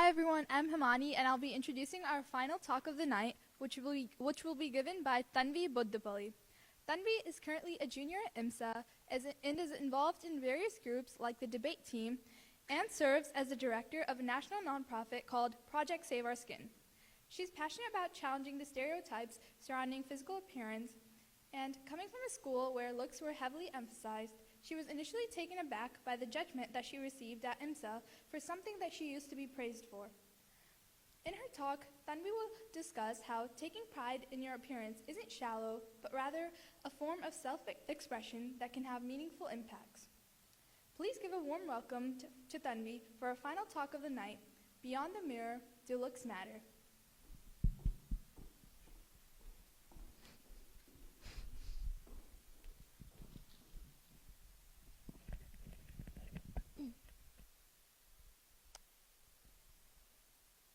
Hi everyone, I'm Himani and I'll be introducing our final talk of the night, which will be given by Tanvi Boddupalli. Tanvi is currently a junior at IMSA and is involved in various groups like the debate team and serves as the director of a national nonprofit called Project Save Our Skin. She's passionate about challenging the stereotypes surrounding physical appearance, and coming from a school where looks were heavily emphasized, she was initially taken aback by the judgment that she received at IMSA for something that she used to be praised for. In her talk, Tanvi will discuss how taking pride in your appearance isn't shallow, but rather a form of self-expression that can have meaningful impacts. Please give a warm welcome to Tanvi for our final talk of the night, Beyond the Mirror, Do Looks Matter?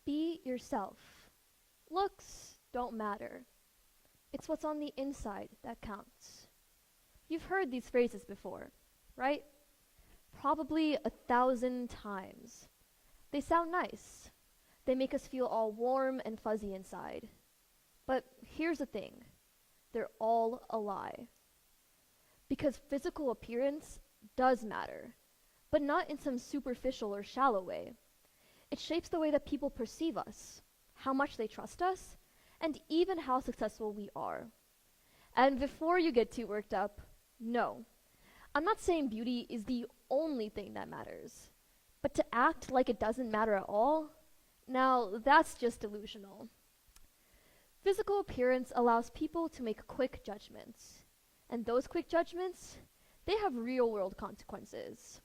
Be yourself. Looks don't matter. It's what's on the inside that counts. You've heard these phrases before, right? Probably 1,000 times. They sound nice. They make us feel all warm and fuzzy inside. But here's the thing. They're all a lie. Because physical appearance does matter, but not in some superficial or shallow way. It shapes the way that people perceive us, how much they trust us, and even how successful we are. And before you get too worked up, no. I'm not saying beauty is the only thing that matters. But to act like it doesn't matter at all, now that's just delusional. Physical appearance allows people to make quick judgments. And those quick judgments, they have real-world consequences.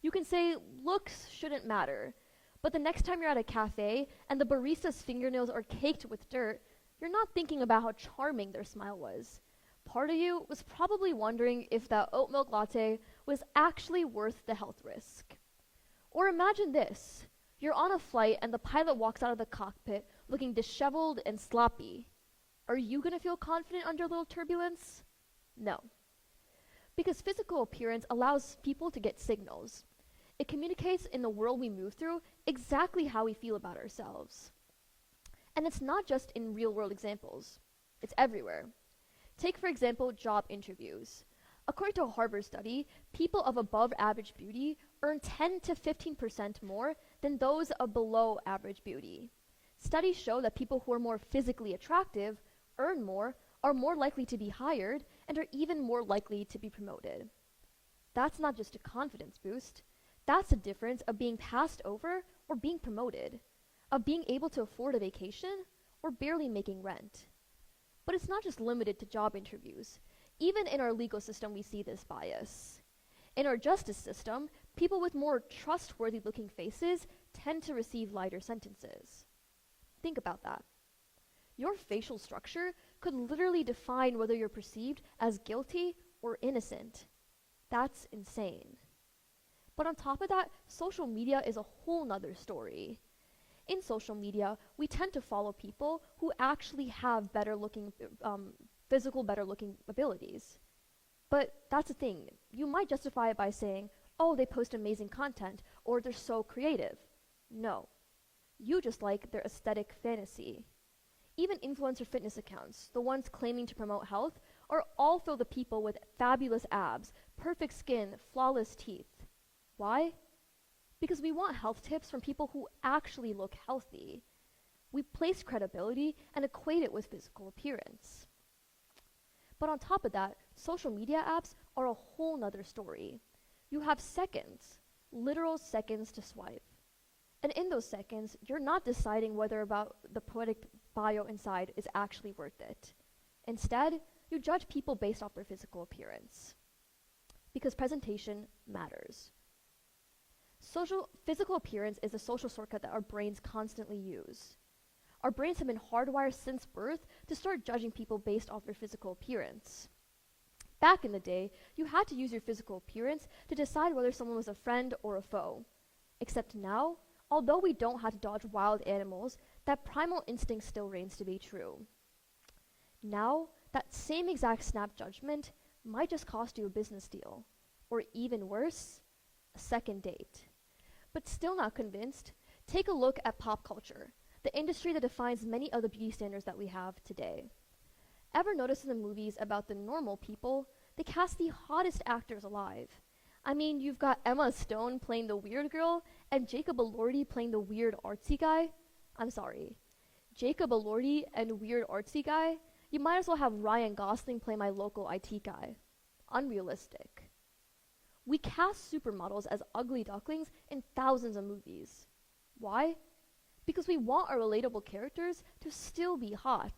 You can say looks shouldn't matter, but the next time you're at a cafe and the barista's fingernails are caked with dirt, you're not thinking about how charming their smile was. Part of you was probably wondering if that oat milk latte was actually worth the health risk. Or imagine this. You're on a flight and the pilot walks out of the cockpit looking disheveled and sloppy. Are you going to feel confident under a little turbulence? No. Because physical appearance allows people to get signals. It communicates in the world we move through exactly how we feel about ourselves. And it's not just in real-world examples. It's everywhere. Take, for example, job interviews. According to a Harvard study, people of above-average beauty earn 10 to 15% more than those of below-average beauty. Studies show that people who are more physically attractive earn more, are more likely to be hired, and are even more likely to be promoted. That's not just a confidence boost. That's the difference of being passed over or being promoted, of being able to afford a vacation or barely making rent. But it's not just limited to job interviews. Even in our legal system, we see this bias. In our justice system, people with more trustworthy looking faces tend to receive lighter sentences. Think about that. Your facial structure could literally define whether you're perceived as guilty or innocent. That's insane. But on top of that, social media is a whole nother story. In social media, we tend to follow people who actually have better looking abilities. But that's the thing. You might justify it by saying, oh, they post amazing content, or they're so creative. No. You just like their aesthetic fantasy. Even influencer fitness accounts, the ones claiming to promote health, are all filled with people with fabulous abs, perfect skin, flawless teeth. Why? Because we want health tips from people who actually look healthy. We place credibility and equate it with physical appearance. But on top of that, social media apps are a whole nother story. You have seconds, literal seconds to swipe. And in those seconds, you're not deciding whether about the poetic bio inside is actually worth it. Instead, you judge people based off their physical appearance. Because presentation matters. Physical appearance is a social shortcut that our brains constantly use. Our brains have been hardwired since birth to start judging people based off their physical appearance. Back in the day, you had to use your physical appearance to decide whether someone was a friend or a foe. Except now, although we don't have to dodge wild animals, that primal instinct still reigns to be true. Now, that same exact snap judgment might just cost you a business deal, or even worse, a second date. But still not convinced, Take a look at pop culture, the industry that defines many of the beauty standards that we have today. Ever notice in the movies about the normal people, they cast the hottest actors alive? I mean, you've got Emma Stone playing the weird girl and Jacob Elordi playing the weird artsy guy. I'm sorry. Jacob Elordi and weird artsy guy? You might as well have Ryan Gosling play my local IT guy. Unrealistic. We cast supermodels as ugly ducklings in thousands of movies. Why? Because we want our relatable characters to still be hot.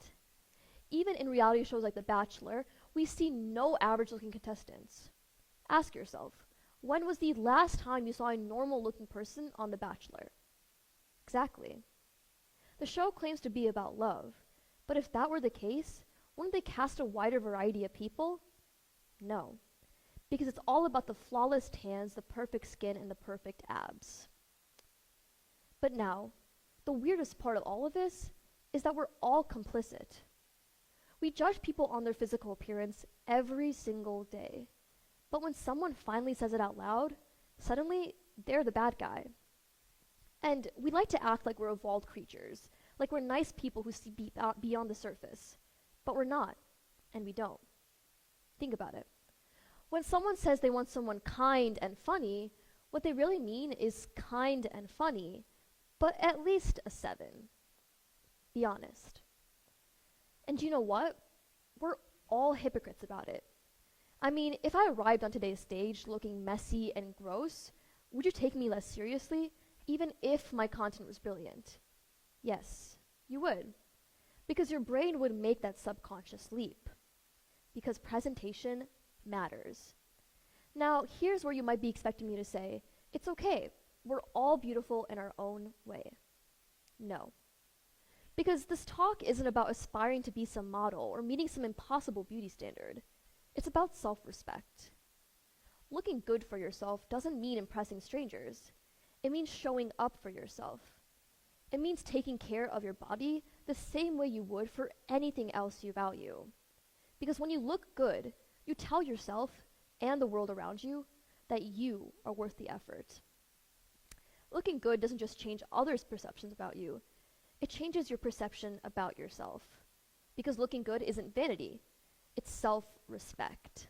Even in reality shows like The Bachelor, we see no average-looking contestants. Ask yourself, when was the last time you saw a normal-looking person on The Bachelor? Exactly. The show claims to be about love, but if that were the case, wouldn't they cast a wider variety of people? No, because it's all about the flawless tans, the perfect skin, and the perfect abs. But now, the weirdest part of all of this is that we're all complicit. We judge people on their physical appearance every single day. But when someone finally says it out loud, suddenly they're the bad guy. And we like to act like we're evolved creatures, like we're nice people who see beyond the surface. But we're not, and we don't. Think about it. When someone says they want someone kind and funny, what they really mean is kind and funny, but at least a 7. Be honest. And you know what? We're all hypocrites about it. I mean, if I arrived on today's stage looking messy and gross, would you take me less seriously, even if my content was brilliant? Yes, you would. Because your brain would make that subconscious leap. Because presentation matters. Now, here's where you might be expecting me to say, it's okay, we're all beautiful in our own way. No. Because this talk isn't about aspiring to be some model or meeting some impossible beauty standard. It's about self-respect. Looking good for yourself doesn't mean impressing strangers. It means showing up for yourself. It means taking care of your body the same way you would for anything else you value. Because when you look good, you tell yourself and the world around you that you are worth the effort. Looking good doesn't just change others' perceptions about you, it changes your perception about yourself. Because looking good isn't vanity, it's self-respect.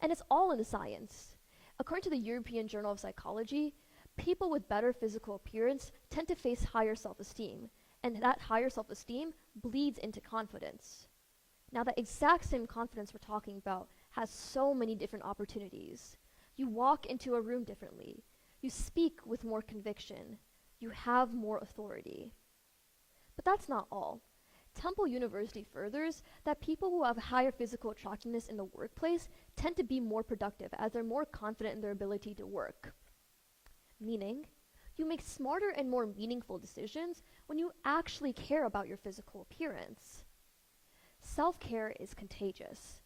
And it's all in the science. According to the European Journal of Psychology, people with better physical appearance tend to face higher self-esteem, and that higher self-esteem bleeds into confidence. Now, that exact same confidence we're talking about has so many different opportunities. You walk into a room differently. You speak with more conviction. You have more authority. But that's not all. Temple University furthers that people who have higher physical attractiveness in the workplace tend to be more productive as they're more confident in their ability to work. Meaning, you make smarter and more meaningful decisions when you actually care about your physical appearance. Self-care is contagious.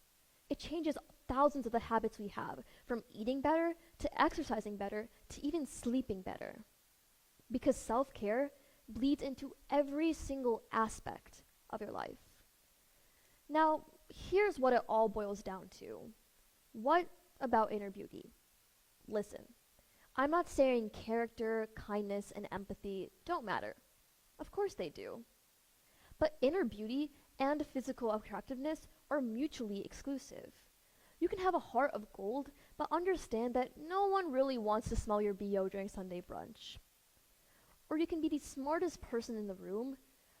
It changes thousands of the habits we have, from eating better to exercising better to even sleeping better. Because self-care bleeds into every single aspect of your life. Now, here's what it all boils down to. What about inner beauty? Listen, I'm not saying character, kindness, and empathy don't matter. Of course they do. But inner beauty and physical attractiveness are mutually exclusive. You can have a heart of gold, but understand that no one really wants to smell your BO during Sunday brunch. Or you can be the smartest person in the room,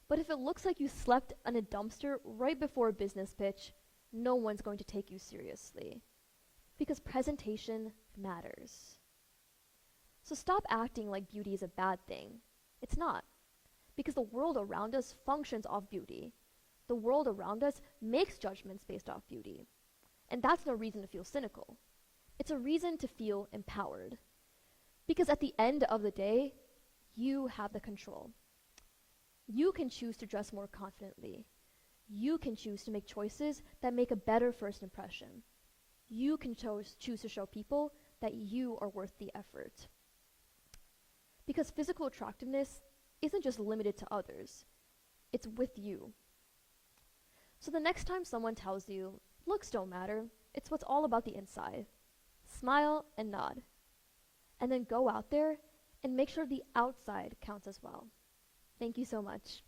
but if it looks like you slept in a dumpster right before a business pitch, no one's going to take you seriously. Because presentation matters. So stop acting like beauty is a bad thing. It's not. Because the world around us functions off beauty. The world around us makes judgments based off beauty. And that's no reason to feel cynical. It's a reason to feel empowered. Because at the end of the day, you have the control. You can choose to dress more confidently. You can choose to make choices that make a better first impression. You can choose to show people that you are worth the effort. Because physical attractiveness isn't just limited to others. It's with you. So the next time someone tells you, looks don't matter, it's what's all about the inside. Smile and nod. And then go out there and make sure the outside counts as well. Thank you so much.